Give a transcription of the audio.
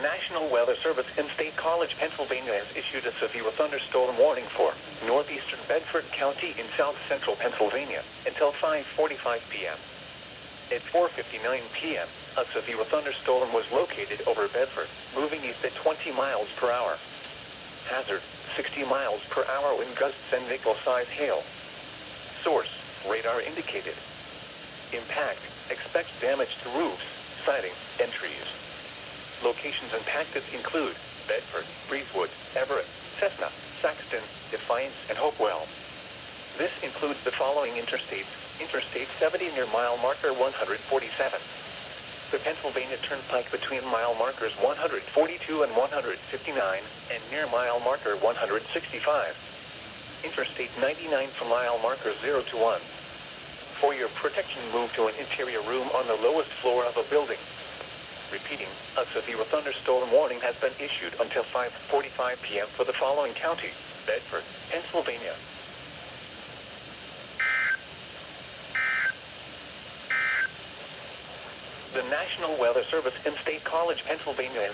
National Weather Service in State College, Pennsylvania has issued a severe thunderstorm warning for northeastern Bedford County in south central Pennsylvania until 5:45 p.m. At 4:59 p.m., a severe thunderstorm was located over Bedford, moving east at 20 miles per hour. Hazard, 60 miles per hour wind gusts and nickel-size hail. Source, radar indicated. Impact, expect damage to roofs, siding, and trees. Locations impacted include Bedford, Breezewood, Everett, Cessna, Saxton, Defiance, and Hopewell. This includes the following interstates: Interstate 70 near mile marker 147. The Pennsylvania Turnpike between mile markers 142 and 159, and near mile marker 165. Interstate 99 from mile marker 0 to 1. For your protection, move to an interior room on the lowest floor of a building. Repeating, a severe thunderstorm warning has been issued until 5:45 p.m. for the following county: Bedford, Pennsylvania. The National Weather Service in State College, Pennsylvania